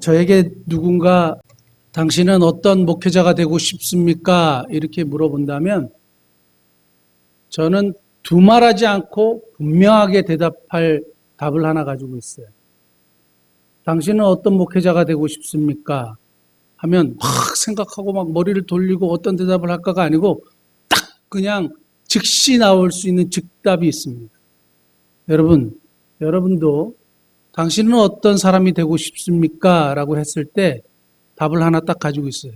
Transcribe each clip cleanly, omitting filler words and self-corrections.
저에게 누군가 당신은 어떤 목회자가 되고 싶습니까? 이렇게 물어본다면 저는 두말하지 않고 분명하게 대답할 답을 하나 가지고 있어요. 당신은 어떤 목회자가 되고 싶습니까? 하면 막 생각하고 막 머리를 돌리고 어떤 대답을 할까가 아니고 딱 그냥 즉시 나올 수 있는 즉답이 있습니다. 여러분도 당신은 어떤 사람이 되고 싶습니까? 라고 했을 때 답을 하나 딱 가지고 있어요.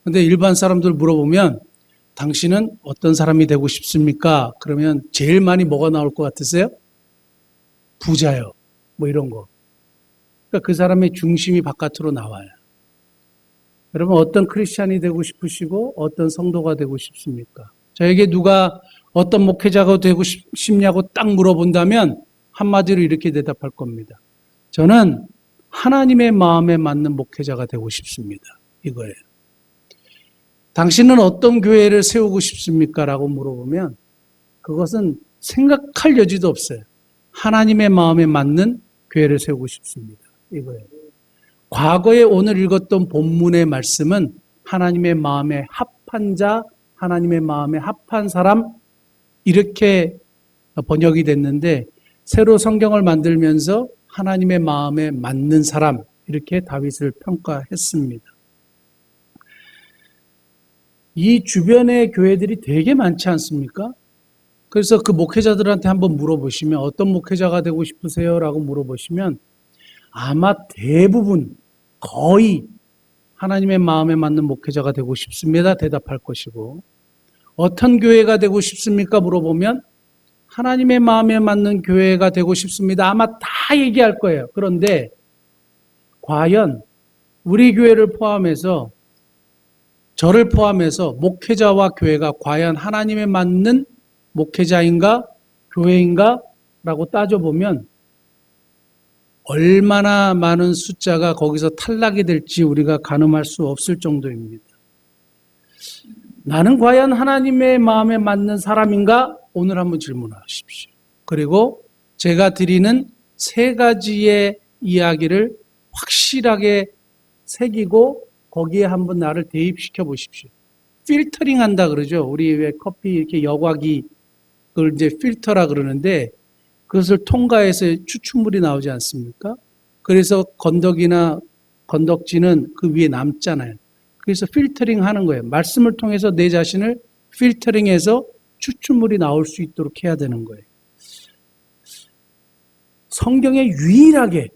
근데 일반 사람들 물어보면 당신은 어떤 사람이 되고 싶습니까? 그러면 제일 많이 뭐가 나올 것 같으세요? 부자요. 뭐 이런 거. 그러니까 그 사람의 중심이 바깥으로 나와요. 여러분 어떤 크리스찬이 되고 싶으시고 어떤 성도가 되고 싶습니까? 저에게 누가 어떤 목회자가 되고 싶냐고 딱 물어본다면 한마디로 이렇게 대답할 겁니다. 저는 하나님의 마음에 맞는 목회자가 되고 싶습니다. 이거예요. 당신은 어떤 교회를 세우고 싶습니까? 라고 물어보면 그것은 생각할 여지도 없어요. 하나님의 마음에 맞는 교회를 세우고 싶습니다. 이거예요. 과거에 오늘 읽었던 본문의 말씀은 하나님의 마음에 합한 자, 하나님의 마음에 합한 사람 이렇게 번역이 됐는데 새로 성경을 만들면서 하나님의 마음에 맞는 사람 이렇게 다윗을 평가했습니다. 이 주변의 교회들이 되게 많지 않습니까? 그래서 그 목회자들한테 한번 물어보시면 어떤 목회자가 되고 싶으세요? 라고 물어보시면 아마 대부분 거의 하나님의 마음에 맞는 목회자가 되고 싶습니다. 대답할 것이고 어떤 교회가 되고 싶습니까? 물어보면 하나님의 마음에 맞는 교회가 되고 싶습니다. 아마 다 얘기할 거예요. 그런데 과연 우리 교회를 포함해서 저를 포함해서 목회자와 교회가 과연 하나님에 맞는 목회자인가 교회인가 라고 따져보면 얼마나 많은 숫자가 거기서 탈락이 될지 우리가 가늠할 수 없을 정도입니다. 나는 과연 하나님의 마음에 맞는 사람인가? 오늘 한번 질문하십시오. 그리고 제가 드리는 세 가지의 이야기를 확실하게 새기고 거기에 한번 나를 대입시켜 보십시오. 필터링 한다 그러죠. 우리 왜 커피 이렇게 여과기 그걸 이제 필터라 그러는데 그것을 통과해서 추출물이 나오지 않습니까? 그래서 건더기나 건덕지는 그 위에 남잖아요. 그래서 필터링 하는 거예요. 말씀을 통해서 내 자신을 필터링해서 추출물이 나올 수 있도록 해야 되는 거예요. 성경에 유일하게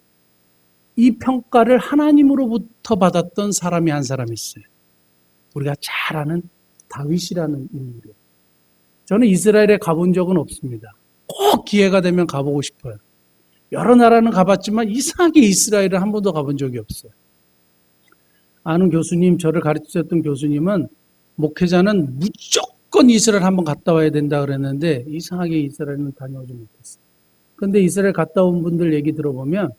이 평가를 하나님으로부터 받았던 사람이 한 사람이 있어요. 우리가 잘 아는 다윗이라는 인물이에요. 저는 이스라엘에 가본 적은 없습니다. 꼭 기회가 되면 가보고 싶어요. 여러 나라는 가봤지만 이상하게 이스라엘을 한 번도 가본 적이 없어요. 아는 교수님, 저를 가르치셨던 교수님은 목회자는 무조건 이스라엘 한번 갔다 와야 된다 그랬는데 이상하게 이스라엘은 다녀오지 못했어요. 그런데 이스라엘 갔다 온 분들 얘기 들어보면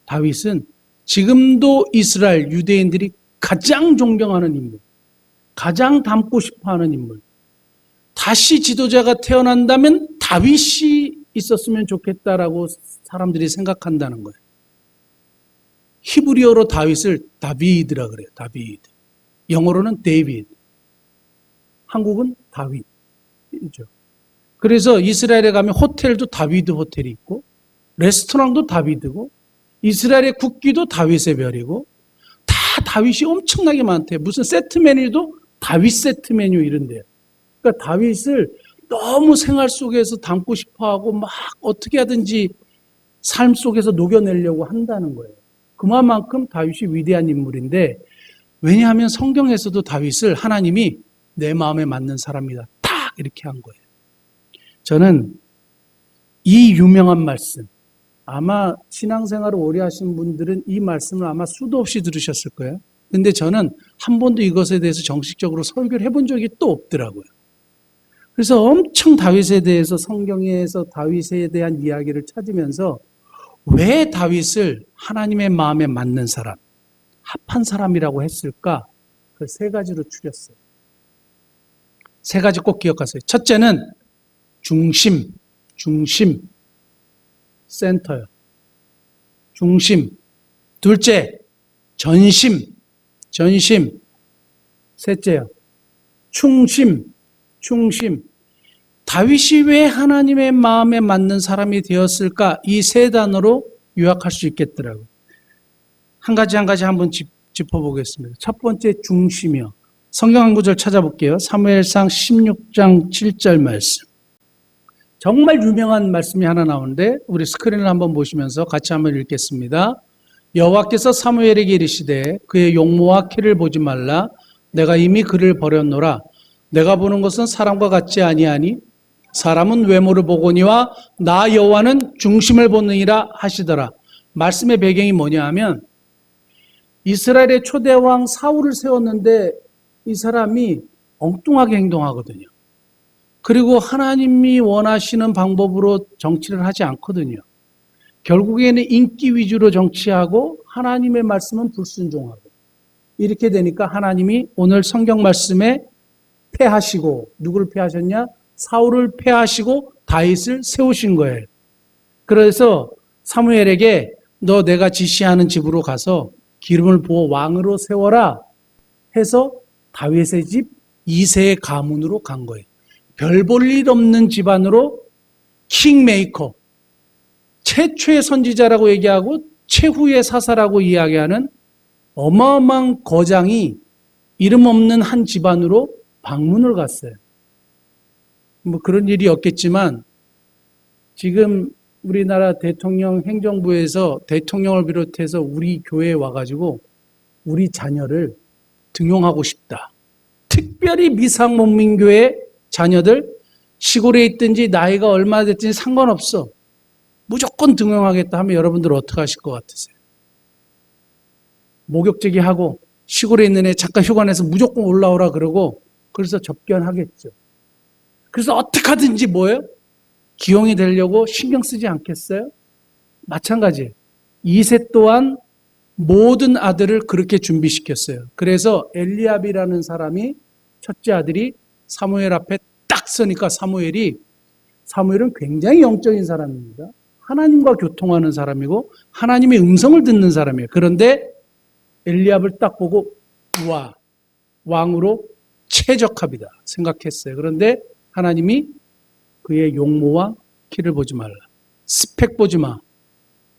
다윗은 지금도 이스라엘 유대인들이 가장 존경하는 인물, 가장 닮고 싶어하는 인물. 다시 지도자가 태어난다면 다윗이 있었으면 좋겠다라고 사람들이 생각한다는 거예요. 히브리어로 다윗을 다비드라 그래요. 다비드. 영어로는 데이비드. 한국은 다윗이죠. 그래서 이스라엘에 가면 호텔도 다비드 호텔이 있고 레스토랑도 다비드고 이스라엘의 국기도 다윗의 별이고 다 다윗이 엄청나게 많대요. 무슨 세트 메뉴도 다윗 세트 메뉴 이런데요. 그러니까 다윗을 너무 생활 속에서 담고 싶어하고 막 어떻게 하든지 삶 속에서 녹여내려고 한다는 거예요. 그만큼 다윗이 위대한 인물인데 왜냐하면 성경에서도 다윗을 하나님이 내 마음에 맞는 사람이다. 딱 이렇게 한 거예요. 저는 이 유명한 말씀 아마 신앙생활을 오래 하신 분들은 이 말씀을 아마 수도 없이 들으셨을 거예요. 근데 저는 한 번도 이것에 대해서 정식적으로 설교를 해본 적이 또 없더라고요. 그래서 엄청 다윗에 대해서 성경에서 다윗에 대한 이야기를 찾으면서 왜 다윗을 하나님의 마음에 맞는 사람, 합한 사람이라고 했을까? 그 세 가지로 추렸어요. 세 가지 꼭 기억하세요. 첫째는 중심, 센터요. 중심. 둘째, 전심. 전심. 셋째요. 충심. 충심. 다윗이 왜 하나님의 마음에 맞는 사람이 되었을까? 이 세 단어로 요약할 수 있겠더라고요. 한 가지 한번 짚어보겠습니다. 첫 번째, 중심이요. 성경 한 구절 찾아볼게요. 사무엘상 16장 7절 말씀. 정말 유명한 말씀이 하나 나오는데 우리 스크린을 한번 보시면서 같이 한번 읽겠습니다. 여호와께서 사무엘에게 이르시되 그의 용모와 키를 보지 말라. 내가 이미 그를 버렸노라. 내가 보는 것은 사람과 같지 아니하니 사람은 외모를 보거니와 나 여호와는 중심을 보느니라 하시더라. 말씀의 배경이 뭐냐 하면 이스라엘의 초대왕 사울을 세웠는데 이 사람이 엉뚱하게 행동하거든요. 그리고 하나님이 원하시는 방법으로 정치를 하지 않거든요. 결국에는 인기 위주로 정치하고 하나님의 말씀은 불순종하고 이렇게 되니까 하나님이 오늘 성경 말씀에 패하시고 누구를 패하셨냐? 사울을 패하시고 다윗을 세우신 거예요. 그래서 사무엘에게 너 내가 지시하는 집으로 가서 기름을 부어 왕으로 세워라 해서 다윗의 집 이새의 가문으로 간 거예요. 별 볼 일 없는 집안으로 킹메이커, 최초의 선지자라고 얘기하고 최후의 사사라고 이야기하는 어마어마한 거장이 이름 없는 한 집안으로 방문을 갔어요. 뭐 그런 일이 없겠지만 지금 우리나라 대통령 행정부에서 대통령을 비롯해서 우리 교회에 와가지고 우리 자녀를 등용하고 싶다. 특별히 미상문민교회 자녀들 시골에 있든지 나이가 얼마 됐든지 상관없어. 무조건 등용하겠다 하면 여러분들 어떻게 하실 것 같으세요? 목욕제기 하고 시골에 있는 애 잠깐 휴가 내서 무조건 올라오라 그러고 그래서 접견하겠죠. 그래서 어떻게 하든지 뭐예요? 기용이 되려고 신경 쓰지 않겠어요? 마찬가지예요. 이세 또한 모든 아들을 그렇게 준비시켰어요. 그래서 엘리압이라는 사람이 첫째 아들이 사무엘 앞에 딱 서니까 사무엘은 굉장히 영적인 사람입니다. 하나님과 교통하는 사람이고 하나님의 음성을 듣는 사람이에요. 그런데 엘리압을 딱 보고 우와 왕으로 최적합이다 생각했어요. 그런데 하나님이 그의 용모와 키를 보지 말라. 스펙 보지 마.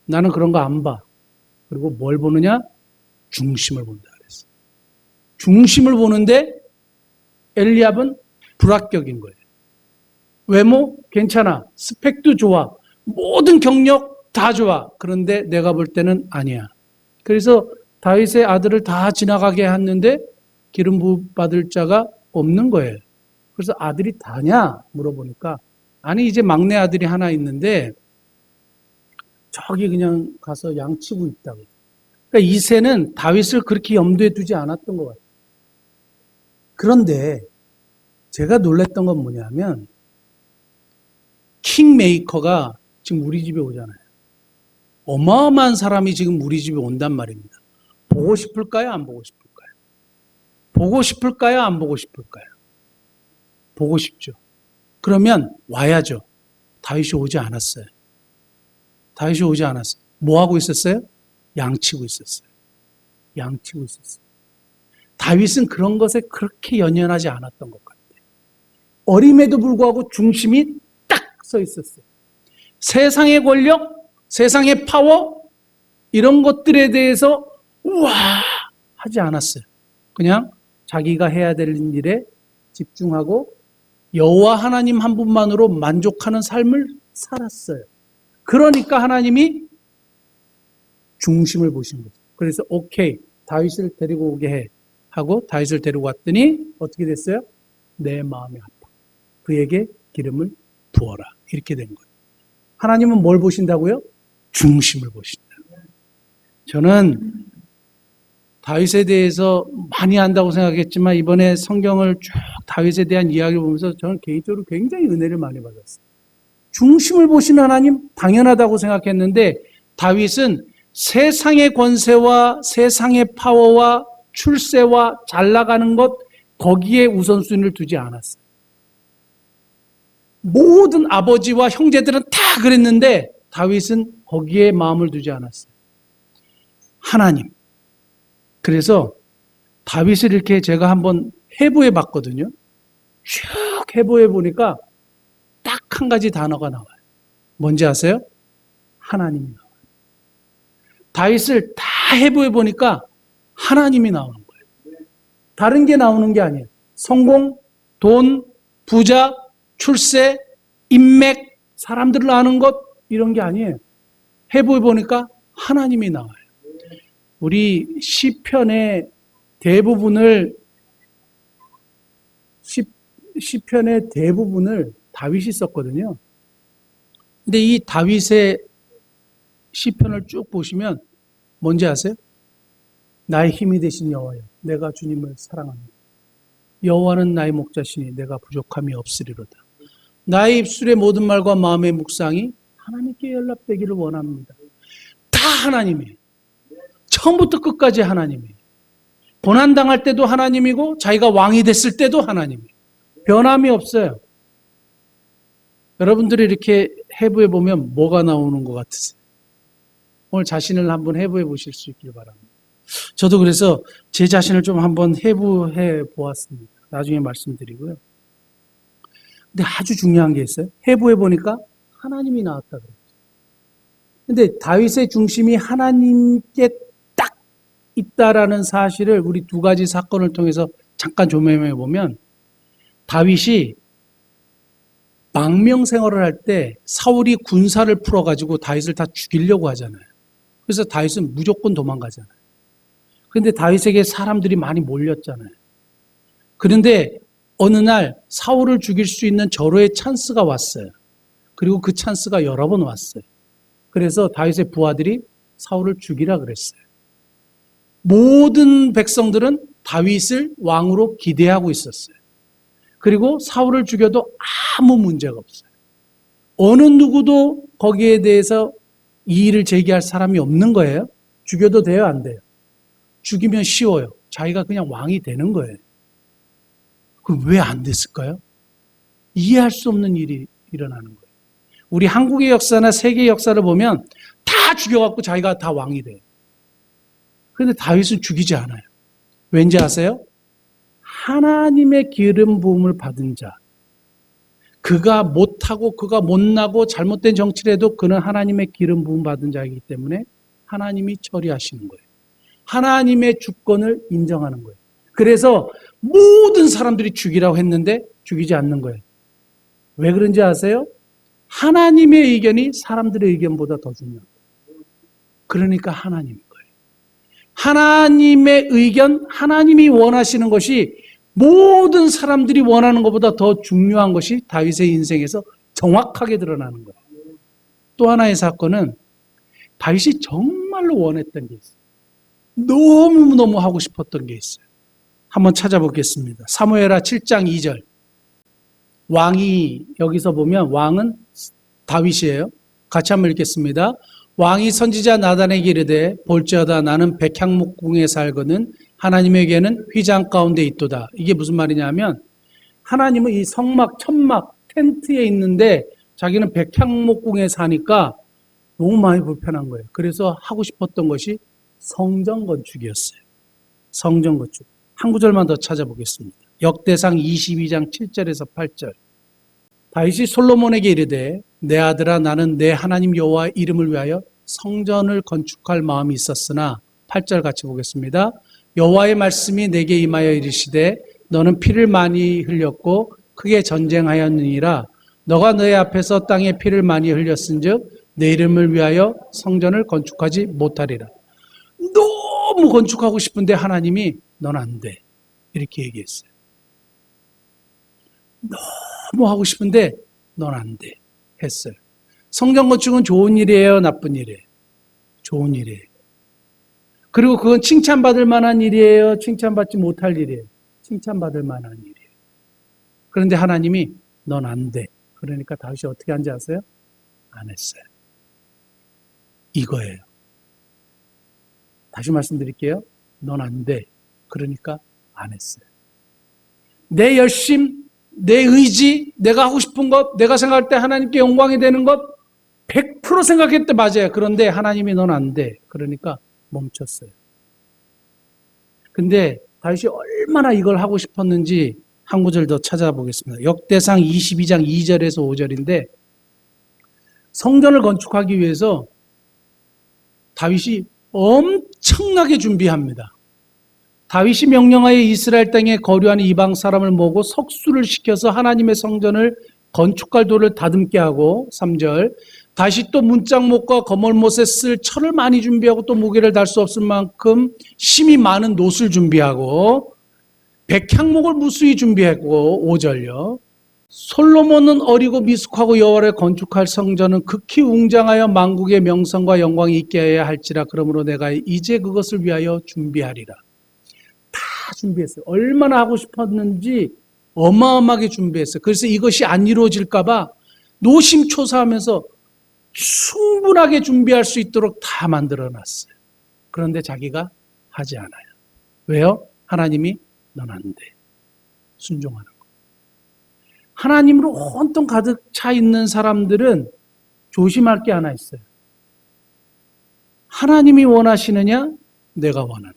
나는 그런 거 안 봐. 그리고 뭘 보느냐? 중심을 본다 그랬어요. 중심을 보는데 엘리압은 불합격인 거예요. 외모 괜찮아. 스펙도 좋아. 모든 경력 다 좋아. 그런데 내가 볼 때는 아니야. 그래서 다윗의 아들을 다 지나가게 했는데 기름 부음 받을 자가 없는 거예요. 그래서 아들이 다냐 물어보니까 아니 이제 막내 아들이 하나 있는데 저기 그냥 가서 양치고 있다고. 그러니까 이새는 다윗을 그렇게 염두에 두지 않았던 것 같아요. 그런데 제가 놀랬던 건 뭐냐면 킹메이커가 지금 우리 집에 오잖아요. 어마어마한 사람이 지금 우리 집에 온단 말입니다. 보고 싶을까요? 안 보고 싶을까요? 보고 싶을까요? 안 보고 싶을까요? 보고 싶죠. 그러면 와야죠. 다윗이 오지 않았어요. 다윗이 오지 않았어요. 뭐 하고 있었어요? 양치고 있었어요. 양치고 있었어요. 다윗은 그런 것에 그렇게 연연하지 않았던 것 같아요. 어림에도 불구하고 중심이 딱 서 있었어요. 세상의 권력, 세상의 파워 이런 것들에 대해서 우와 하지 않았어요. 그냥 자기가 해야 될 일에 집중하고 여호와 하나님 한 분만으로 만족하는 삶을 살았어요. 그러니까 하나님이 중심을 보신 거죠. 그래서 오케이 다윗을 데리고 오게 해 하고 다윗을 데리고 왔더니 어떻게 됐어요? 내 마음이 아파. 그에게 기름을 부어라. 이렇게 된 거예요. 하나님은 뭘 보신다고요? 중심을 보신다. 저는 다윗에 대해서 많이 안다고 생각했지만 이번에 성경을 쭉 다윗에 대한 이야기를 보면서 저는 개인적으로 굉장히 은혜를 많이 받았어요. 중심을 보시는 하나님 당연하다고 생각했는데 다윗은 세상의 권세와 세상의 파워와 출세와 잘 나가는 것 거기에 우선순위를 두지 않았어요. 모든 아버지와 형제들은 다 그랬는데 다윗은 거기에 마음을 두지 않았어요. 하나님. 그래서 다윗을 이렇게 제가 한번 해부해 봤거든요. 쭉 해부해 보니까 딱 한 가지 단어가 나와요. 뭔지 아세요? 하나님이 나와요. 다윗을 다 해부해 보니까 하나님이 나오는 거예요. 다른 게 나오는 게 아니에요. 성공, 돈, 부자, 출세, 인맥, 사람들을 아는 것 이런 게 아니에요. 해부해 보니까 하나님이 나와요. 우리 시편의 대부분을 시편의 대부분을 다윗이 썼거든요. 근데 이 다윗의 시편을 쭉 보시면 뭔지 아세요? 나의 힘이 되신 여호와여, 내가 주님을 사랑합니다. 여호와는 나의 목자시니 내가 부족함이 없으리로다. 나의 입술의 모든 말과 마음의 묵상이 하나님께 연락되기를 원합니다. 다 하나님이에요. 처음부터 끝까지 하나님이에요. 고난당할 때도 하나님이고 자기가 왕이 됐을 때도 하나님이에요. 변함이 없어요. 여러분들이 이렇게 해부해 보면 뭐가 나오는 것 같으세요? 오늘 자신을 한번 해부해 보실 수 있길 바랍니다. 저도 그래서 제 자신을 좀 한번 해부해 보았습니다. 나중에 말씀드리고요. 근데 아주 중요한 게 있어요. 해부해 보니까 하나님이 나왔다 그랬죠. 근데 다윗의 중심이 하나님께 딱 있다라는 사실을 우리 두 가지 사건을 통해서 잠깐 조명해 보면, 다윗이 망명 생활을 할 때 사울이 군사를 풀어가지고 다윗을 다 죽이려고 하잖아요. 그래서 다윗은 무조건 도망가잖아요. 그런데 다윗에게 사람들이 많이 몰렸잖아요. 그런데 어느 날 사울을 죽일 수 있는 절호의 찬스가 왔어요. 그리고 그 찬스가 여러 번 왔어요. 그래서 다윗의 부하들이 사울을 죽이라 그랬어요. 모든 백성들은 다윗을 왕으로 기대하고 있었어요. 그리고 사울을 죽여도 아무 문제가 없어요. 어느 누구도 거기에 대해서 이의를 제기할 사람이 없는 거예요. 죽여도 돼요, 안 돼요? 죽이면 쉬워요. 자기가 그냥 왕이 되는 거예요. 그럼 왜 안 됐을까요? 이해할 수 없는 일이 일어나는 거예요. 우리 한국의 역사나 세계의 역사를 보면 다 죽여갖고 자기가 다 왕이 돼요. 그런데 다윗은 죽이지 않아요. 왠지 아세요? 하나님의 기름 부음을 받은 자. 그가 못하고 그가 못나고 잘못된 정치를 해도 그는 하나님의 기름 부음 받은 자이기 때문에 하나님이 처리하시는 거예요. 하나님의 주권을 인정하는 거예요. 그래서 모든 사람들이 죽이라고 했는데 죽이지 않는 거예요. 왜 그런지 아세요? 하나님의 의견이 사람들의 의견보다 더 중요해요. 그러니까 하나님인 거예요. 하나님의 의견, 하나님이 원하시는 것이 모든 사람들이 원하는 것보다 더 중요한 것이 다윗의 인생에서 정확하게 드러나는 거예요. 또 하나의 사건은 다윗이 정말로 원했던 게 있어요. 너무너무 하고 싶었던 게 있어요. 한번 찾아보겠습니다. 사무엘하 7장 2절. 왕이, 여기서 보면 왕은 다윗이에요. 같이 한번 읽겠습니다. 왕이 선지자 나단에게 이르되 볼지어다 나는 백향목궁에 살거든 하나님에게는 휘장 가운데 있도다. 이게 무슨 말이냐면 하나님은 이 성막, 천막, 텐트에 있는데 자기는 백향목궁에 사니까 너무 많이 불편한 거예요. 그래서 하고 싶었던 것이 성전 건축이었어요. 성전 건축. 한 구절만 더 찾아보겠습니다. 역대상 22장 7절에서 8절. 다윗이 솔로몬에게 이르되 내 아들아 나는 내 하나님 여호와 이름을 위하여 성전을 건축할 마음이 있었으나 8절 같이 보겠습니다. 여호와의 말씀이 내게 임하여 이르시되 너는 피를 많이 흘렸고 크게 전쟁하였느니라. 너가 너의 앞에서 땅에 피를 많이 흘렸은즉 내 이름을 위하여 성전을 건축하지 못하리라. 너무 건축하고 싶은데 하나님이 넌 안 돼. 이렇게 얘기했어요. 너무 하고 싶은데 넌 안 돼. 했어요. 성전 건축은 좋은 일이에요? 나쁜 일이에요? 좋은 일이에요. 그리고 그건 칭찬받을 만한 일이에요? 칭찬받지 못할 일이에요? 칭찬받을 만한 일이에요. 그런데 하나님이 넌 안 돼. 그러니까 다윗이 어떻게 한지 아세요? 안 했어요. 이거예요. 다시 말씀드릴게요. 넌 안 돼. 그러니까 안 했어요. 내 열심, 내 의지, 내가 하고 싶은 것, 내가 생각할 때 하나님께 영광이 되는 것 100% 생각했을 때 맞아요. 그런데 하나님이 넌 안 돼. 그러니까 멈췄어요. 근데 다윗이 얼마나 이걸 하고 싶었는지 한 구절 더 찾아보겠습니다. 역대상 22장 2절에서 5절인데 성전을 건축하기 위해서 다윗이 엄청나게 준비합니다. 다윗이 명령하여 이스라엘 땅에 거류하는 이방 사람을 모으고 석수를 시켜서 하나님의 성전을 건축할 돌을 다듬게 하고 3절 다시 또 문짝목과 거물못에 쓸 철을 많이 준비하고 또 무게를 달 수 없을 만큼 심이 많은 놋을 준비하고 백향목을 무수히 준비했고 5절요. 솔로몬은 어리고 미숙하고 여호와를 건축할 성전은 극히 웅장하여 만국의 명성과 영광이 있게 해야 할지라 그러므로 내가 이제 그것을 위하여 준비하리라. 다 준비했어요. 얼마나 하고 싶었는지 어마어마하게 준비했어요. 그래서 이것이 안 이루어질까 봐 노심초사하면서 충분하게 준비할 수 있도록 다 만들어놨어요. 그런데 자기가 하지 않아요. 왜요? 하나님이 넌 안 돼. 순종하는 거. 하나님으로 온통 가득 차 있는 사람들은 조심할 게 하나 있어요. 하나님이 원하시느냐? 내가 원하느냐?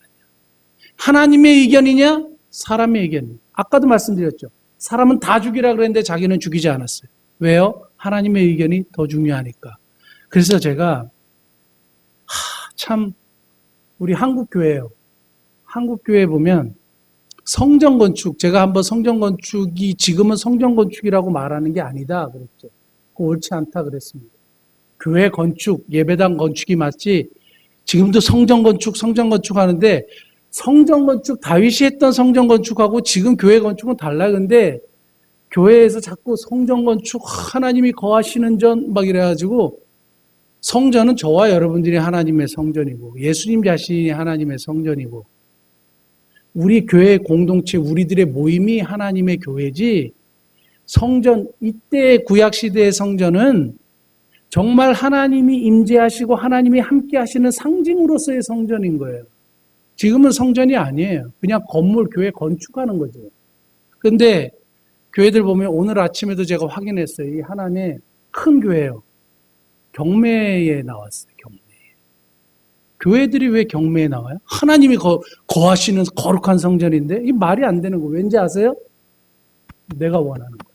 하나님의 의견이냐? 사람의 의견이냐? 아까도 말씀드렸죠. 사람은 다 죽이라 그랬는데 자기는 죽이지 않았어요. 왜요? 하나님의 의견이 더 중요하니까. 그래서 제가 참 우리 한국교회예요. 한국교회 보면 성전건축, 제가 한번 성전건축이 지금은 성전건축이라고 말하는 게 아니다 그랬죠. 그거 옳지 않다 그랬습니다. 교회 건축, 예배당 건축이 맞지 지금도 성전건축 하는데 성전건축, 다윗이 했던 성전건축하고 지금 교회 건축은 달라요. 근데 교회에서 자꾸 성전건축, 하나님이 거하시는 전 막 이래가지고 성전은 저와 여러분들이 하나님의 성전이고 예수님 자신이 하나님의 성전이고 우리 교회 공동체, 우리들의 모임이 하나님의 교회지 성전, 이때 구약시대의 성전은 정말 하나님이 임재하시고 하나님이 함께 하시는 상징으로서의 성전인 거예요. 지금은 성전이 아니에요. 그냥 건물, 교회 건축하는 거죠. 근데 교회들 보면 오늘 아침에도 제가 확인했어요. 이 하나님의 큰 교회예요. 경매에 나왔어요. 경매. 교회들이 왜 경매에 나와요? 하나님이 거하시는 거룩한 성전인데 이 말이 안 되는 거예요. 왠지 아세요? 내가 원하는 거예요.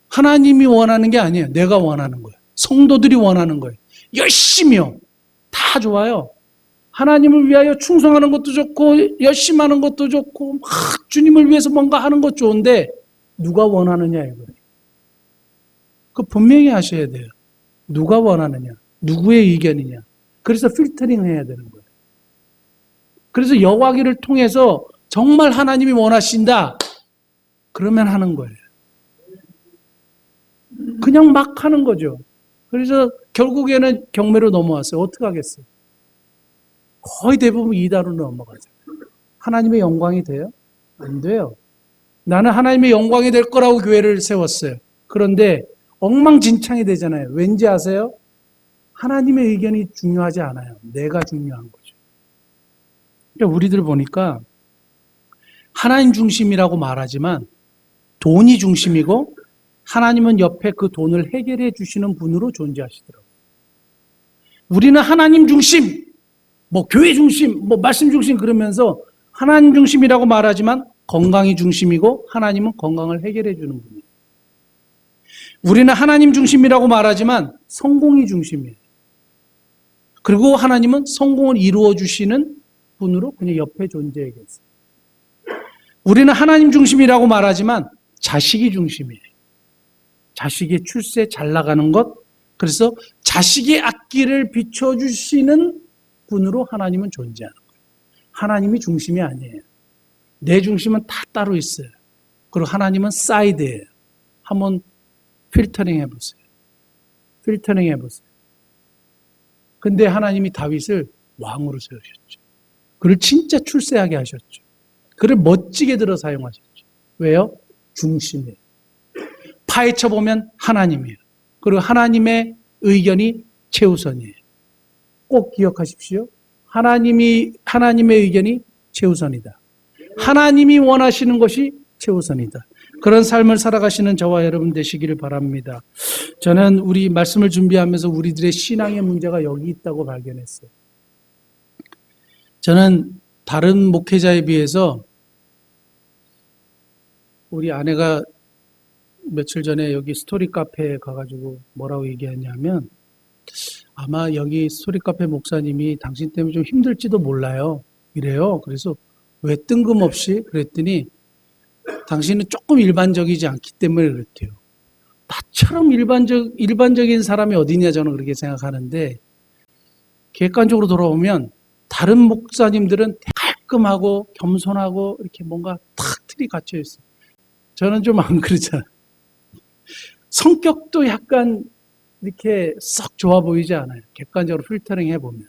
하나님이 원하는 게 아니에요. 내가 원하는 거예요. 성도들이 원하는 거예요. 열심히요. 다 좋아요. 하나님을 위하여 충성하는 것도 좋고 열심히 하는 것도 좋고 막 주님을 위해서 뭔가 하는 것 좋은데 누가 원하느냐 이거예요. 그 분명히 하셔야 돼요. 누가 원하느냐, 누구의 의견이냐. 그래서 필터링 해야 되는 거예요. 그래서 여호와기를 통해서 정말 하나님이 원하신다. 그러면 하는 거예요. 그냥 막 하는 거죠. 그래서 결국에는 경매로 넘어왔어요. 어떻게 하겠어요? 거의 대부분 이다로 넘어가죠. 하나님의 영광이 돼요? 안 돼요. 나는 하나님의 영광이 될 거라고 교회를 세웠어요. 그런데 엉망진창이 되잖아요. 왠지 아세요? 하나님의 의견이 중요하지 않아요. 내가 중요한 거죠. 그러니까 우리들 보니까 하나님 중심이라고 말하지만 돈이 중심이고 하나님은 옆에 그 돈을 해결해 주시는 분으로 존재하시더라고요. 우리는 하나님 중심, 교회 중심, 말씀 중심 그러면서 하나님 중심이라고 말하지만 건강이 중심이고 하나님은 건강을 해결해 주는 분이에요. 우리는 하나님 중심이라고 말하지만 성공이 중심이에요. 그리고 하나님은 성공을 이루어 주시는 분으로 그냥 옆에 존재해 계세요. 우리는 하나님 중심이라고 말하지만 자식이 중심이에요. 자식의 출세 잘 나가는 것, 그래서 자식의 앞길을 비춰주시는 분으로 하나님은 존재하는 거예요. 하나님이 중심이 아니에요. 내 중심은 다 따로 있어요. 그리고 하나님은 사이드예요. 한번 필터링 해보세요. 필터링 해보세요. 근데 하나님이 다윗을 왕으로 세우셨죠. 그를 진짜 출세하게 하셨죠. 그를 멋지게 들어 사용하셨죠. 왜요? 중심이에요. 파헤쳐 보면 하나님이에요. 그리고 하나님의 의견이 최우선이에요. 꼭 기억하십시오. 하나님의 의견이 최우선이다. 하나님이 원하시는 것이 최우선이다. 그런 삶을 살아가시는 저와 여러분 되시기를 바랍니다. 저는 우리 말씀을 준비하면서 우리들의 신앙의 문제가 여기 있다고 발견했어요. 저는 다른 목회자에 비해서 우리 아내가 며칠 전에 여기 스토리 카페에 가가지고 뭐라고 얘기했냐면 아마 여기 스토리 카페 목사님이 당신 때문에 좀 힘들지도 몰라요. 이래요. 그래서 왜 뜬금없이 그랬더니 당신은 조금 일반적이지 않기 때문에 그랬대요. 나처럼 일반적인 사람이 어디냐 저는 그렇게 생각하는데 객관적으로 돌아오면 다른 목사님들은 깔끔하고 겸손하고 이렇게 뭔가 탁 틀이 갇혀 있어요. 저는 좀 안 그렇잖아요. 성격도 약간 이렇게 썩 좋아 보이지 않아요. 객관적으로 필터링 해보면.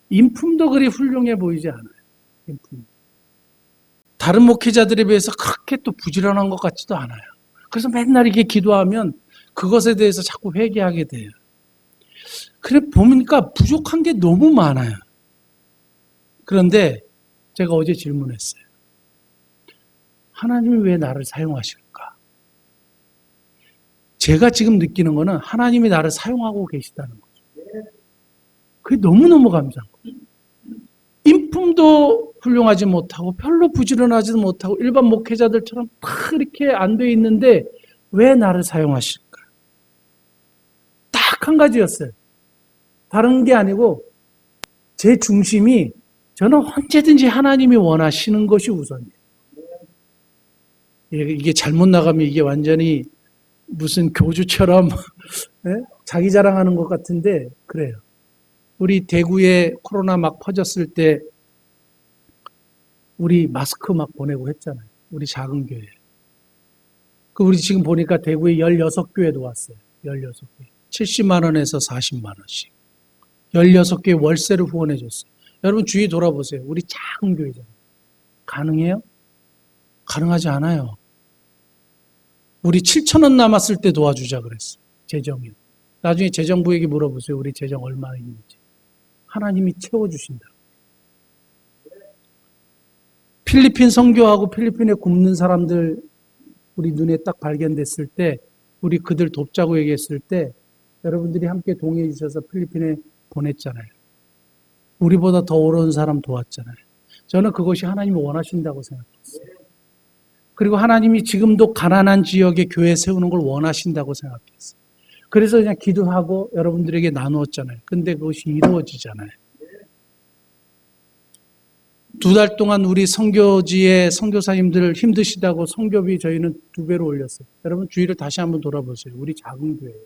인품도 그리 훌륭해 보이지 않아요. 인품. 다른 목회자들에 비해서 그렇게 또 부지런한 것 같지도 않아요. 그래서 맨날 이렇게 기도하면 그것에 대해서 자꾸 회개하게 돼요. 그래 보니까 부족한 게 너무 많아요. 그런데 제가 어제 질문했어요. 하나님이 왜 나를 사용하실까? 제가 지금 느끼는 거는 하나님이 나를 사용하고 계시다는 거죠. 그게 너무너무 감사한 거예요. 인품도 훌륭하지 못하고 별로 부지런하지도 못하고 일반 목회자들처럼 딱 이렇게 안 돼 있는데 왜 나를 사용하실까? 딱 한 가지였어요. 다른 게 아니고 제 중심이 저는 언제든지 하나님이 원하시는 것이 우선이에요. 이게 잘못 나가면 이게 완전히 무슨 교주처럼 네? 자기 자랑하는 것 같은데 그래요. 우리 대구에 코로나 막 퍼졌을 때 우리 마스크 막 보내고 했잖아요. 우리 작은 교회. 우리 지금 보니까 대구에 16교회도 왔어요. 16교회. 70만 원에서 40만 원씩. 16교회 월세를 후원해 줬어요. 여러분 주위 돌아보세요. 우리 작은 교회잖아요. 가능해요? 가능하지 않아요. 우리 7천 원 남았을 때 도와주자 그랬어요. 재정이요. 나중에 재정부에게 물어보세요. 우리 재정 얼마 있는지. 하나님이 채워주신다. 필리핀 선교하고 필리핀에 굶는 사람들 우리 눈에 딱 발견됐을 때 우리 그들 돕자고 얘기했을 때 여러분들이 함께 동의해 주셔서 필리핀에 보냈잖아요. 우리보다 더 어려운 사람 도왔잖아요. 저는 그것이 하나님이 원하신다고 생각했어요. 그리고 하나님이 지금도 가난한 지역에 교회 세우는 걸 원하신다고 생각했어요. 그래서 그냥 기도하고 여러분들에게 나누었잖아요. 근데 그것이 이루어지잖아요. 2달 동안 우리 선교지의 선교사님들 힘드시다고 선교비 저희는 2배로 올렸어요. 여러분 주위를 다시 한번 돌아보세요. 우리 작은 교회예요.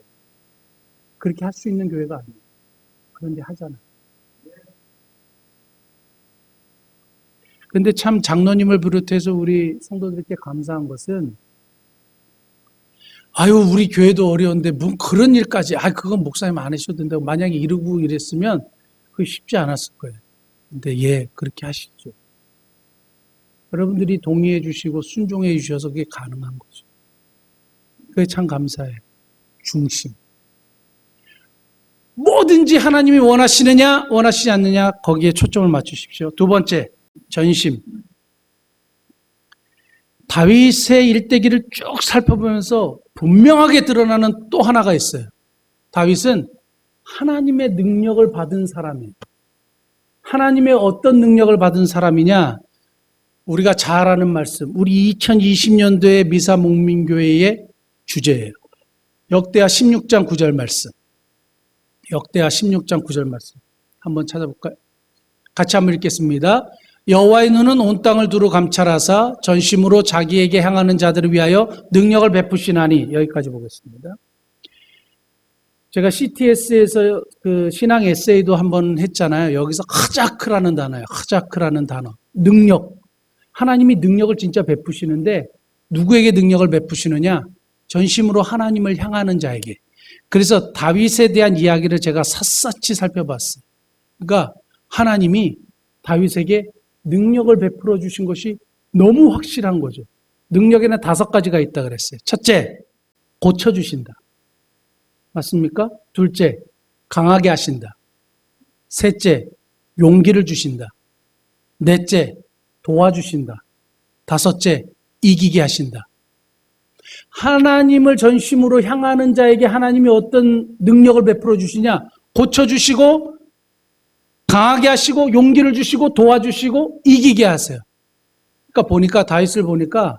그렇게 할 수 있는 교회가 아니에요. 그런데 하잖아요. 그런데 참 장로님을 비롯해서 우리 성도들께 감사한 것은 아유 우리 교회도 어려운데 뭐 그런 일까지 그건 목사님 안 하셔도 된다고 만약에 이러고 이랬으면 그게 쉽지 않았을 거예요. 근데 그렇게 하시죠. 여러분들이 동의해 주시고 순종해 주셔서 그게 가능한 거죠. 그게 참 감사해요. 중심. 뭐든지 하나님이 원하시느냐 원하시지 않느냐 거기에 초점을 맞추십시오. 2번째 전심. 다윗의 일대기를 쭉 살펴보면서 분명하게 드러나는 또 하나가 있어요. 다윗은 하나님의 능력을 받은 사람이에요. 하나님의 어떤 능력을 받은 사람이냐? 우리가 잘 아는 말씀, 우리 2020년도의 미사목민교회의 주제예요. 역대하 16장 9절 말씀. 역대하 16장 9절 말씀. 한번 찾아볼까요? 같이 한번 읽겠습니다. 여호와의 눈은 온 땅을 두루 감찰하사 전심으로 자기에게 향하는 자들을 위하여 능력을 베푸시나니. 여기까지 보겠습니다. 제가 CTS에서 그 신앙 에세이도 한번 했잖아요. 여기서 하자크라는 단어예요. 하자크라는 단어. 능력. 하나님이 능력을 진짜 베푸시는데 누구에게 능력을 베푸시느냐? 전심으로 하나님을 향하는 자에게. 그래서 다윗에 대한 이야기를 제가 샅샅이 살펴봤어요. 그러니까 하나님이 다윗에게 능력을 베풀어 주신 것이 너무 확실한 거죠. 능력에는 5가지가 있다 그랬어요. 첫째, 고쳐주신다. 맞습니까? 둘째, 강하게 하신다. 셋째, 용기를 주신다. 넷째, 도와주신다. 5째, 이기게 하신다. 하나님을 전심으로 향하는 자에게 하나님이 어떤 능력을 베풀어 주시냐? 고쳐주시고 강하게 하시고 용기를 주시고 도와주시고 이기게 하세요. 그러니까 보니까 다윗을 보니까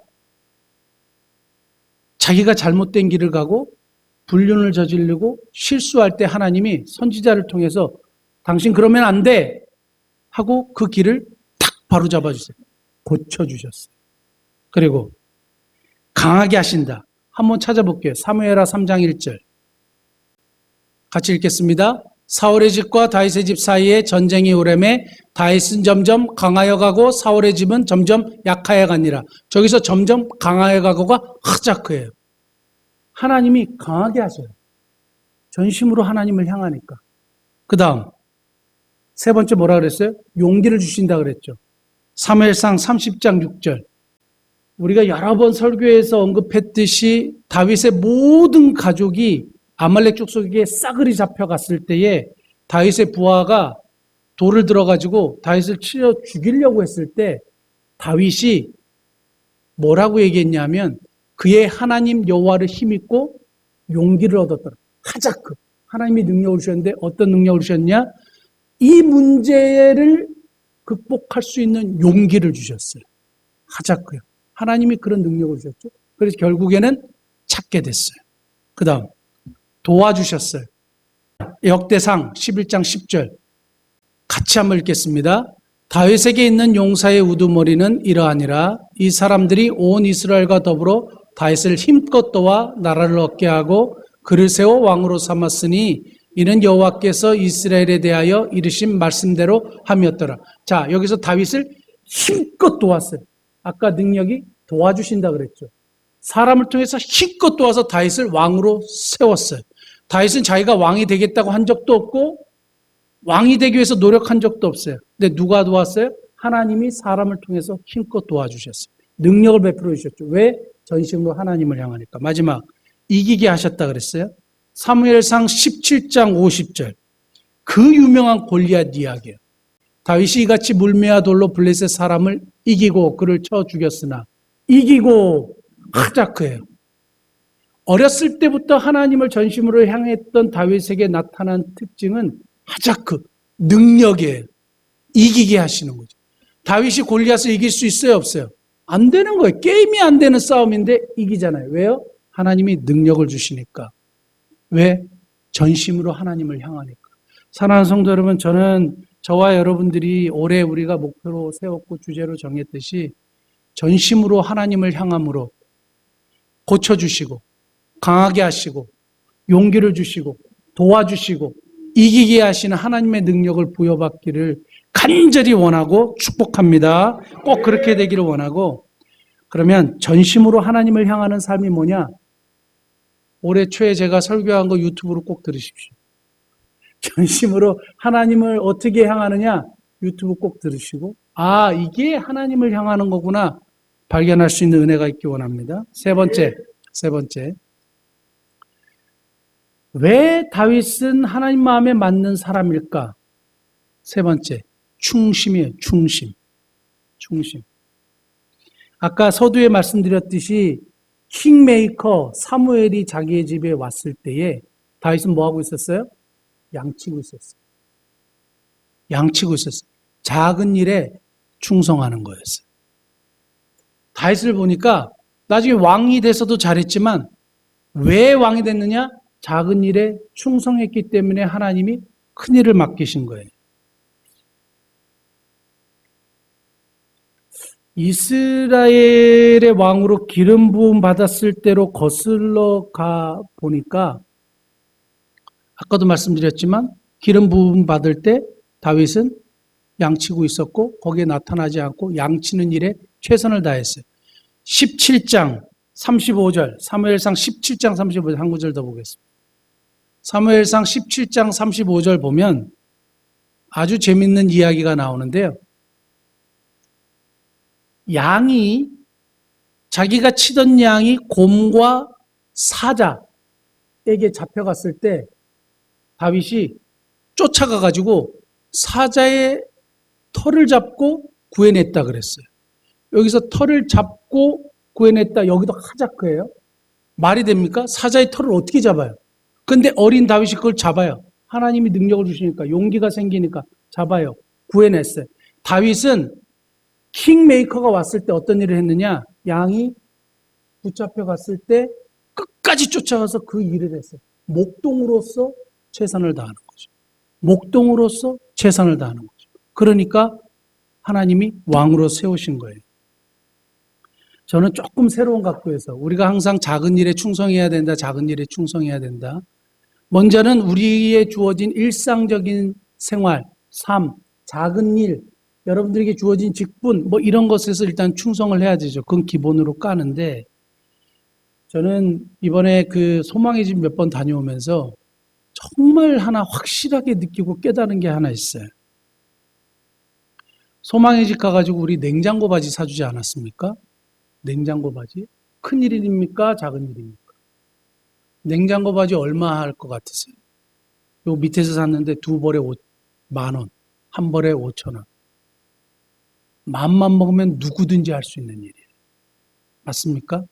자기가 잘못된 길을 가고 불륜을 저지르고 실수할 때 하나님이 선지자를 통해서 당신 그러면 안 돼 하고 그 길을 탁 바로잡아 주세요. 고쳐주셨어요. 그리고 강하게 하신다. 한번 찾아볼게요. 사무엘하 3장 1절 같이 읽겠습니다. 사울의 집과 다윗의 집 사이에 전쟁이 오래매 다윗은 점점 강하여 가고 사울의 집은 점점 약하여 가니라. 저기서 점점 강하여 가고가 하자크예요. 하나님이 강하게 하셔요. 전심으로 하나님을 향하니까. 그 다음 세 번째 뭐라 그랬어요? 용기를 주신다 그랬죠. 사무엘상 30장 6절 우리가 여러 번 설교에서 언급했듯이 다윗의 모든 가족이 아말렉 족속에게 싸그리 잡혀갔을 때에 다윗의 부하가 돌을 들어가지고 다윗을 치려 죽이려고 했을 때 다윗이 뭐라고 얘기했냐면 그의 하나님 여호와를 힘입고 용기를 얻었더라. 하자크. 하나님이 능력을 주셨는데 어떤 능력을 주셨냐? 이 문제를 극복할 수 있는 용기를 주셨어요. 하자크요. 하나님이 그런 능력을 주셨죠. 그래서 결국에는 찾게 됐어요. 그 다음 도와주셨어요. 역대상 11장 10절 같이 한번 읽겠습니다. 다윗에게 있는 용사의 우두머리는 이러하니라. 이 사람들이 온 이스라엘과 더불어 다윗을 힘껏 도와 나라를 얻게 하고 그를 세워 왕으로 삼았으니 이는 여호와께서 이스라엘에 대하여 이르신 말씀대로 함이었더라. 자, 여기서 다윗을 힘껏 도왔어요. 아까 능력이 도와주신다 그랬죠. 사람을 통해서 힘껏 도와서 다윗을 왕으로 세웠어요. 다윗은 자기가 왕이 되겠다고 한 적도 없고 왕이 되기 위해서 노력한 적도 없어요. 근데 누가 도왔어요? 하나님이 사람을 통해서 힘껏 도와주셨어요. 능력을 베풀어 주셨죠. 왜? 전심으로 하나님을 향하니까. 마지막 이기게 하셨다 그랬어요. 사무엘상 17장 50절 그 유명한 골리앗 이야기예요. 다윗이 이같이 물매와 돌로 블레셋 사람을 이기고 그를 쳐 죽였으나 이기고 하자크예요. 어렸을 때부터 하나님을 전심으로 향했던 다윗에게 나타난 특징은 하자크, 능력이에요. 이기게 하시는 거죠. 다윗이 골리앗을 이길 수 있어요, 없어요? 안 되는 거예요. 게임이 안 되는 싸움인데 이기잖아요. 왜요? 하나님이 능력을 주시니까. 왜? 전심으로 하나님을 향하니까. 사랑하는 성도 여러분, 저는 저와 여러분들이 올해 우리가 목표로 세웠고 주제로 정했듯이 전심으로 하나님을 향함으로 고쳐주시고 강하게 하시고 용기를 주시고 도와주시고 이기게 하시는 하나님의 능력을 부여받기를 간절히 원하고 축복합니다. 꼭 그렇게 되기를 원하고 그러면 전심으로 하나님을 향하는 삶이 뭐냐? 올해 초에 제가 설교한 거 유튜브로 꼭 들으십시오. 전심으로 하나님을 어떻게 향하느냐? 유튜브 꼭 들으시고 아 이게 하나님을 향하는 거구나 발견할 수 있는 은혜가 있기 원합니다. 세 번째 왜 다윗은 하나님 마음에 맞는 사람일까? 세 번째 충심이에요. 충심. 아까 서두에 말씀드렸듯이 킹메이커 사무엘이 자기의 집에 왔을 때에 다윗은 뭐하고 있었어요? 양치고 있었어요. 작은 일에 충성하는 거였어요. 다윗을 보니까 나중에 왕이 돼서도 잘했지만 왜 왕이 됐느냐? 작은 일에 충성했기 때문에 하나님이 큰 일을 맡기신 거예요. 이스라엘의 왕으로 기름 부음 받았을 때로 거슬러 가 보니까 아까도 말씀드렸지만 기름 부음 받을 때 다윗은 양치고 있었고 거기에 나타나지 않고 양치는 일에 최선을 다했어요. 17장 35절 사무엘상 17장 35절 한 구절 더 보겠습니다. 사무엘상 17장 35절 보면 아주 재밌는 이야기가 나오는데요. 양이 자기가 치던 양이 곰과 사자에게 잡혀갔을 때 다윗이 쫓아가가지고 사자의 털을 잡고 구해냈다 그랬어요. 여기서 털을 잡고 구해냈다. 여기도 하자크예요. 말이 됩니까? 사자의 털을 어떻게 잡아요? 근데 어린 다윗이 그걸 잡아요. 하나님이 능력을 주시니까 용기가 생기니까 잡아요. 구해냈어요. 다윗은 킹메이커가 왔을 때 어떤 일을 했느냐? 양이 붙잡혀 갔을 때 끝까지 쫓아가서 그 일을 했어요. 목동으로서 최선을 다하는 거죠. 목동으로서 최선을 다하는 거죠. 그러니까 하나님이 왕으로 세우신 거예요. 저는 조금 새로운 각도에서 우리가 항상 작은 일에 충성해야 된다, 작은 일에 충성해야 된다. 먼저는 우리에 주어진 일상적인 생활, 삶, 작은 일, 여러분들에게 주어진 직분, 뭐 이런 것에서 일단 충성을 해야 되죠. 그건 기본으로 까는데, 저는 이번에 그 소망의 집 몇 번 다녀오면서 정말 하나 확실하게 느끼고 깨달은 게 하나 있어요. 소망의 집 가가지고 우리 냉장고 바지 사주지 않았습니까? 냉장고 바지? 큰 일입니까? 작은 일입니까? 냉장고 바지 얼마 할 것 같으세요? 요 밑에서 샀는데 두 벌에 10,000원, 한 벌에 5,000원. 마음만 먹으면 누구든지 할 수 있는 일이에요. 맞습니까?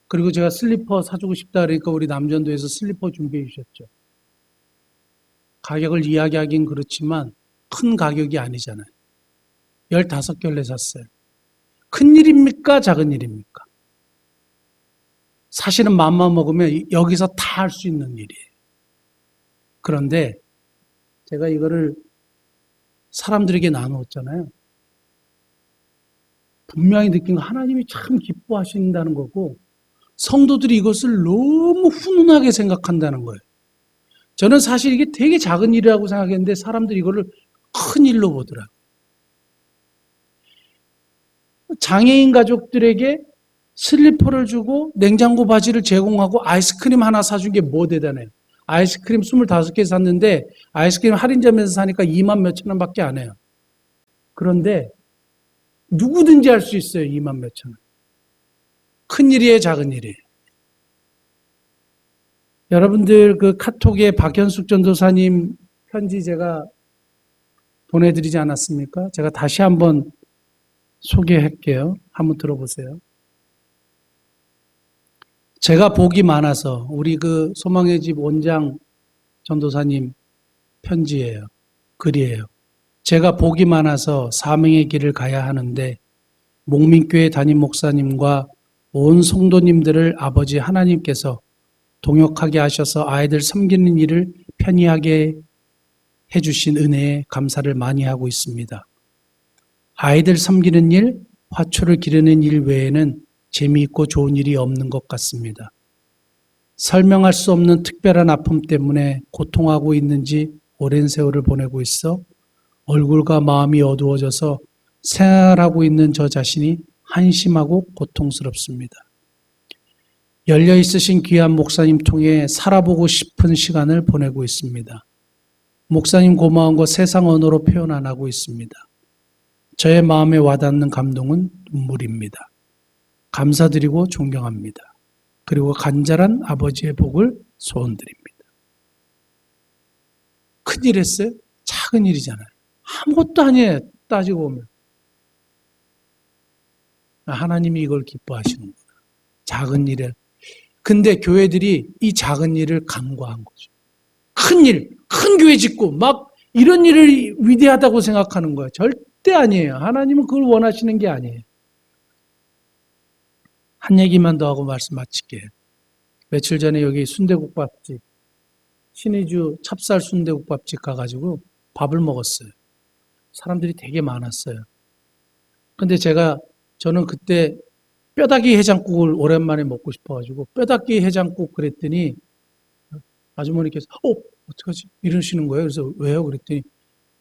그리고 제가 슬리퍼 사주고 싶다 그러니까 우리 남전도에서 슬리퍼 준비해 주셨죠. 가격을 이야기하긴 그렇지만 큰 가격이 아니잖아요. 15켤레 샀어요. 큰 일입니까? 작은 일입니까? 사실은 마음만 먹으면 여기서 다 할 수 있는 일이에요. 그런데 제가 이거를 사람들에게 나누었잖아요. 분명히 느낀 거 하나님이 참 기뻐하신다는 거고 성도들이 이것을 너무 훈훈하게 생각한다는 거예요. 저는 사실 이게 되게 작은 일이라고 생각했는데 사람들이 이거를 큰 일로 보더라고요. 장애인 가족들에게 슬리퍼를 주고 냉장고 바지를 제공하고 아이스크림 하나 사준 게 뭐 대단해요. 아이스크림 25개 샀는데 아이스크림 할인점에서 사니까 2만 몇천 원밖에 안 해요. 그런데 누구든지 할 수 있어요. 2만 몇천 원. 큰 일이에요, 작은 일이에요. 여러분들 그 카톡에 박현숙 전도사님 편지 제가 보내드리지 않았습니까? 제가 다시 한번 소개할게요. 한번 들어보세요. 제가 복이 많아서 우리 그 소망의 집 원장 전도사님 편지예요. 글이에요. 제가 복이 많아서 사명의 길을 가야 하는데 목민교회 담임 목사님과 온 성도님들을 아버지 하나님께서 동역하게 하셔서 아이들 섬기는 일을 편리하게 해주신 은혜에 감사를 많이 하고 있습니다. 아이들 섬기는 일, 화초를 기르는 일 외에는 재미있고 좋은 일이 없는 것 같습니다. 설명할 수 없는 특별한 아픔 때문에 고통하고 있는지 오랜 세월을 보내고 있어 얼굴과 마음이 어두워져서 생활하고 있는 저 자신이 한심하고 고통스럽습니다. 열려있으신 귀한 목사님 통해 살아보고 싶은 시간을 보내고 있습니다. 목사님 고마운 거 세상 언어로 표현 안 하고 있습니다. 저의 마음에 와닿는 감동은 눈물입니다. 감사드리고 존경합니다. 그리고 간절한 아버지의 복을 소원드립니다. 큰일 했어요? 작은 일이잖아요. 아무것도 아니에요. 따지고 보면. 하나님이 이걸 기뻐하시는구나. 작은 일에. 근데 교회들이 이 작은 일을 간과한 거죠. 큰 일, 큰 교회 짓고 막 이런 일을 위대하다고 생각하는 거예요. 절대 아니에요. 하나님은 그걸 원하시는 게 아니에요. 한 얘기만 더 하고 말씀 마칠게요. 며칠 전에 여기 순대국밥집, 신의주 찹쌀 순대국밥집 가가지고 밥을 먹었어요. 사람들이 되게 많았어요. 근데 저는 그때 뼈다귀 해장국을 오랜만에 먹고 싶어가지고 뼈다귀 해장국 그랬더니 아주머니께서 어떡하지? 이러시는 거예요. 그래서 왜요? 그랬더니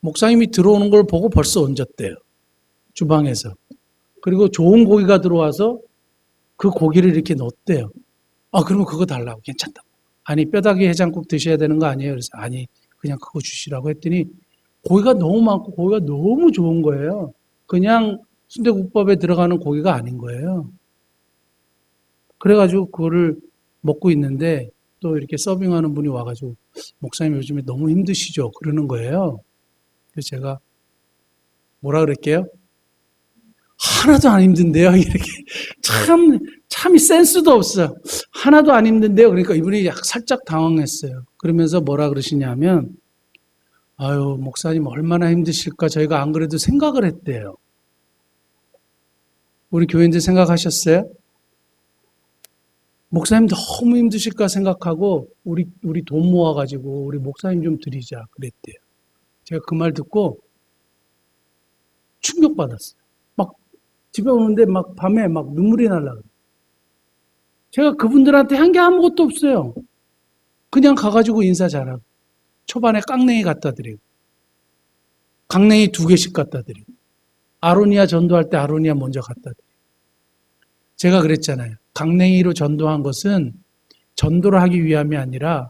목사님이 들어오는 걸 보고 벌써 얹었대요. 주방에서. 그리고 좋은 고기가 들어와서 그 고기를 이렇게 넣었대요. 그러면 그거 달라고. 괜찮다고. 아니 뼈다귀 해장국 드셔야 되는 거 아니에요? 그래서 아니 그냥 그거 주시라고 했더니 고기가 너무 많고 고기가 너무 좋은 거예요. 그냥 순대국밥에 들어가는 고기가 아닌 거예요. 그래가지고 그거를 먹고 있는데 또 이렇게 서빙하는 분이 와가지고 목사님 요즘에 너무 힘드시죠? 그러는 거예요. 그래서 제가 뭐라 그럴게요? 하나도 안 힘든데요? 이렇게 참 센스도 없어요. 하나도 안 힘든데요? 그러니까 이분이 살짝 당황했어요. 그러면서 뭐라 그러시냐면 아유, 목사님 얼마나 힘드실까 저희가 안 그래도 생각을 했대요. 우리 교인들 생각하셨어요? 목사님 너무 힘드실까 생각하고 우리 돈 모아가지고 우리 목사님 좀 드리자 그랬대요. 제가 그 말 듣고 충격받았어요. 막 집에 오는데 막 밤에 막 눈물이 날라. 제가 그분들한테 한 게 아무것도 없어요. 그냥 가가지고 인사 잘하고 초반에 깡냉이 갖다 드리고 강냉이 2개씩 갖다 드리고 아로니아 전도할 때 아로니아 먼저 갖다 드리고 제가 그랬잖아요. 강냉이로 전도한 것은 전도를 하기 위함이 아니라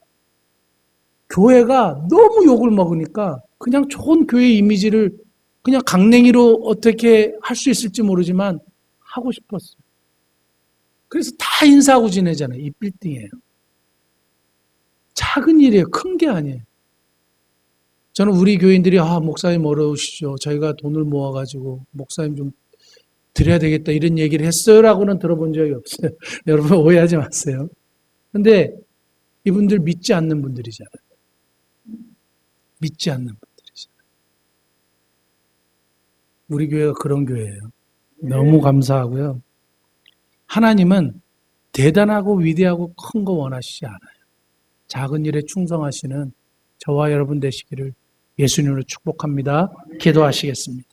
교회가 너무 욕을 먹으니까 그냥 좋은 교회 이미지를 그냥 강냉이로 어떻게 할 수 있을지 모르지만 하고 싶었어요. 그래서 다 인사하고 지내잖아요. 이 빌딩이에요. 작은 일이에요. 큰 게 아니에요. 저는 우리 교인들이 목사님 어려우시죠. 저희가 돈을 모아가지고 목사님 좀 드려야 되겠다 이런 얘기를 했어요라고는 들어본 적이 없어요. 여러분 오해하지 마세요. 근데 이분들 믿지 않는 분들이잖아요. 믿지 않는 분들이잖아요. 우리 교회가 그런 교회예요. 너무 감사하고요. 하나님은 대단하고 위대하고 큰 거 원하시지 않아요. 작은 일에 충성하시는 저와 여러분 되시기를 예수님으로 축복합니다. 기도하시겠습니다.